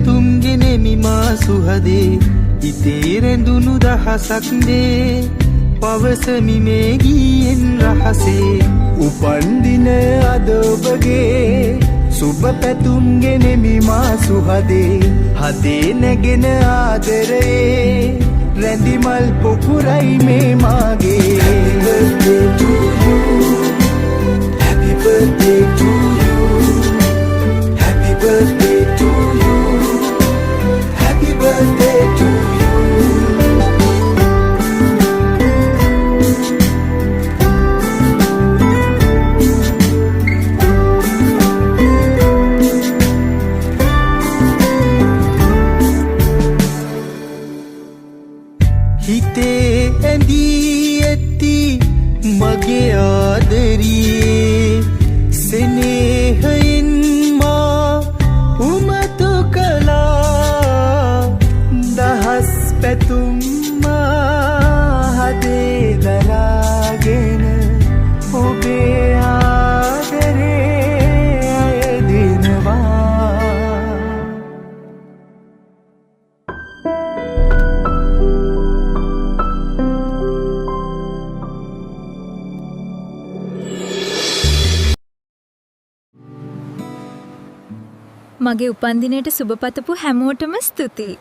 පැතුම්ගෙනෙමි මා සුහදේ හිතේ රැඳුණු දහසක් දේ පවසමි මේ ගීයෙන් රහසේ උපන්දින අද ඔබගේ සුබ පැතුම්ගෙනෙමි මා සුහදේ හදේ නැගෙන ආදරේ රැඳිමල් පොකුරයි මේ මාගේ Happy birthday to you Happy birthday to you Happy birthday to you හිතේ ඇඳී ඇති මගේ ආදරියේ සෙනෙහයෙන් මා උමතු කළා දහස් පැතුම් මා හදේ දරාගෙන ඔබේ ආදරේ අයදිනවා මගේ උපන්දිනයට සුබ පතපු හැමෝටම ස්තුතියි.